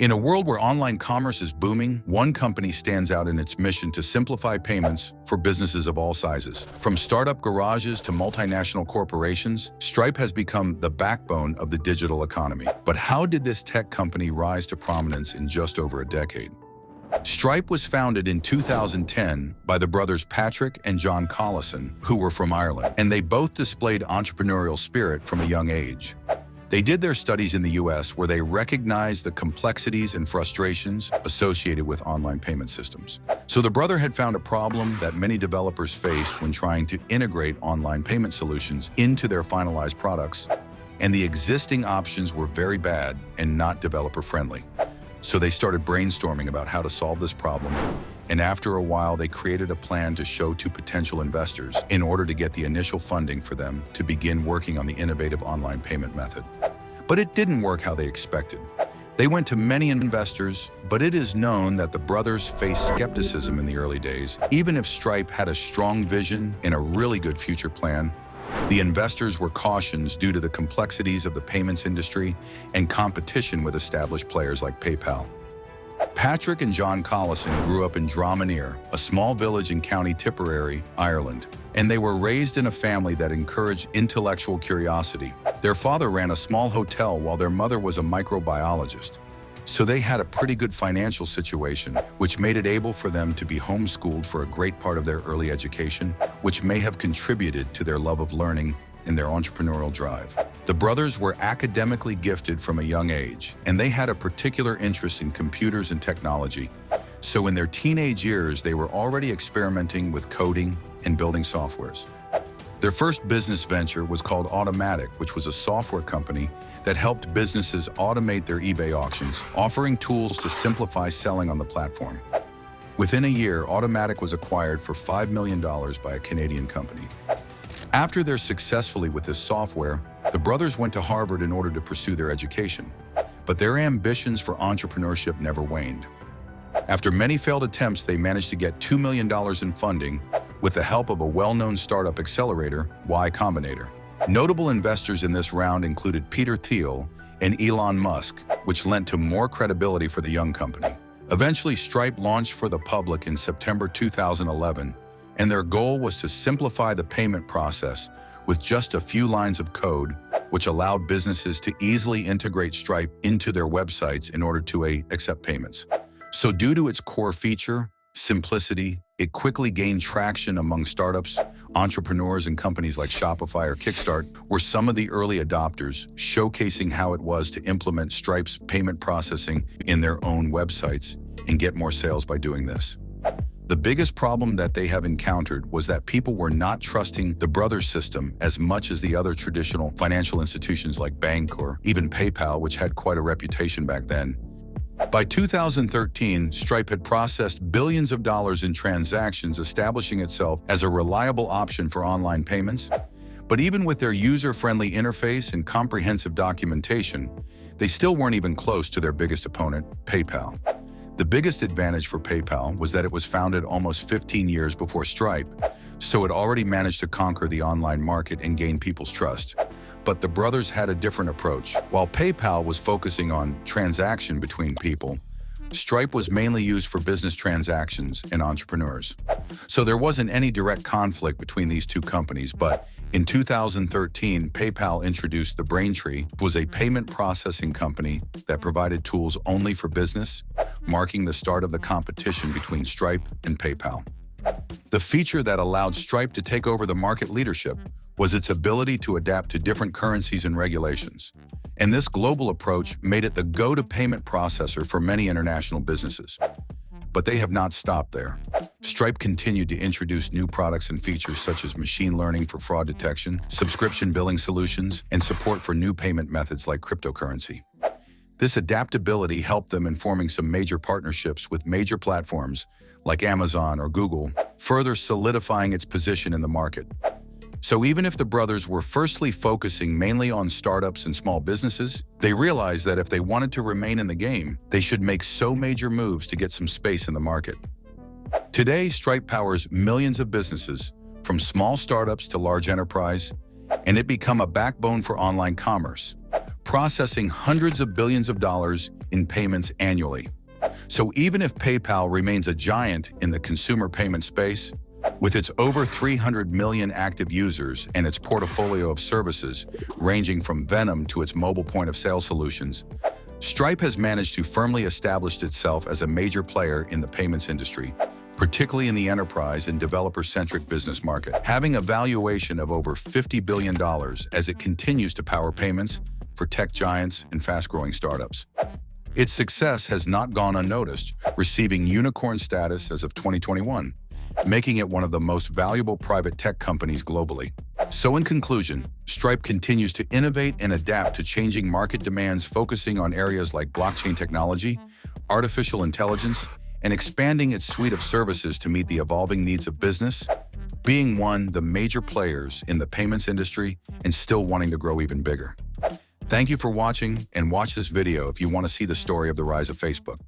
In a world where online commerce is booming, one company stands out in its mission to simplify payments for businesses of all sizes. From startup garages to multinational corporations, Stripe has become the backbone of the digital economy. But how did this tech company rise to prominence in just over a decade? Stripe was founded in 2010 by the brothers Patrick and John Collison, who were from Ireland, and they both displayed entrepreneurial spirit from a young age. They did their studies in the US, where they recognized the complexities and frustrations associated with online payment systems. So the brother had found a problem that many developers faced when trying to integrate online payment solutions into their finalized products, and the existing options were very bad and not developer-friendly. So they started brainstorming about how to solve this problem, and after a while they created a plan to show to potential investors in order to get the initial funding for them to begin working on the innovative online payment method. But it didn't work how they expected. They went to many investors, but it is known that the brothers faced skepticism in the early days. Even if Stripe had a strong vision and a really good future plan, the investors were cautious due to the complexities of the payments industry and competition with established players like PayPal. Patrick and John Collison grew up in Dromineer, a small village in County Tipperary, Ireland, and they were raised in a family that encouraged intellectual curiosity. Their father ran a small hotel while their mother was a microbiologist. So they had a pretty good financial situation, which made it able for them to be homeschooled for a great part of their early education, which may have contributed to their love of learning and their entrepreneurial drive. The brothers were academically gifted from a young age, and they had a particular interest in computers and technology. So in their teenage years, they were already experimenting with coding and building softwares. Their first business venture was called Automatic, which was a software company that helped businesses automate their eBay auctions, offering tools to simplify selling on the platform. Within a year, Automatic was acquired for $5 million by a Canadian company. After they're successfully with this software, the brothers went to Harvard in order to pursue their education. But their ambitions for entrepreneurship never waned. After many failed attempts, they managed to get $2 million in funding with the help of a well-known startup accelerator, Y Combinator. Notable investors in this round included Peter Thiel and Elon Musk, which lent to more credibility for the young company. Eventually, Stripe launched for the public in September 2011, and their goal was to simplify the payment process with just a few lines of code, which allowed businesses to easily integrate Stripe into their websites in order to accept payments. So due to its core feature, simplicity, it quickly gained traction among startups. Entrepreneurs and companies like Shopify or Kickstart were some of the early adopters, showcasing how it was to implement Stripe's payment processing in their own websites and get more sales by doing this. The biggest problem that they have encountered was that people were not trusting the brothers system as much as the other traditional financial institutions like bank or even PayPal, which had quite a reputation back then. By 2013, Stripe had processed billions of dollars in transactions, establishing itself as a reliable option for online payments. But even with their user-friendly interface and comprehensive documentation, they still weren't even close to their biggest opponent, PayPal. The biggest advantage for PayPal was that it was founded almost 15 years before Stripe, so it already managed to conquer the online market and gain people's trust. But the brothers had a different approach. While PayPal was focusing on transaction between people, Stripe was mainly used for business transactions and entrepreneurs. So there wasn't any direct conflict between these two companies, but in 2013, PayPal introduced the Braintree, which was a payment processing company that provided tools only for business, marking the start of the competition between Stripe and PayPal. The feature that allowed Stripe to take over the market leadership was its ability to adapt to different currencies and regulations. And this global approach made it the go-to payment processor for many international businesses. But they have not stopped there. Stripe continued to introduce new products and features such as machine learning for fraud detection, subscription billing solutions, and support for new payment methods like cryptocurrency. This adaptability helped them in forming some major partnerships with major platforms like Amazon or Google, further solidifying its position in the market. So even if the brothers were firstly focusing mainly on startups and small businesses, they realized that if they wanted to remain in the game, they should make so major moves to get some space in the market. Today, Stripe powers millions of businesses, from small startups to large enterprise, and it become a backbone for online commerce, processing hundreds of billions of dollars in payments annually. So even if PayPal remains a giant in the consumer payment space, with its over 300 million active users and its portfolio of services ranging from Venom to its mobile point-of-sale solutions, Stripe has managed to firmly establish itself as a major player in the payments industry, particularly in the enterprise and developer-centric business market, having a valuation of over $50 billion as it continues to power payments for tech giants and fast-growing startups. Its success has not gone unnoticed, receiving unicorn status as of 2021, making it one of the most valuable private tech companies globally. So in conclusion, Stripe continues to innovate and adapt to changing market demands, focusing on areas like blockchain technology, artificial intelligence, and expanding its suite of services to meet the evolving needs of business, being one of the major players in the payments industry and still wanting to grow even bigger. Thank you for watching, and watch this video if you want to see the story of the rise of Facebook.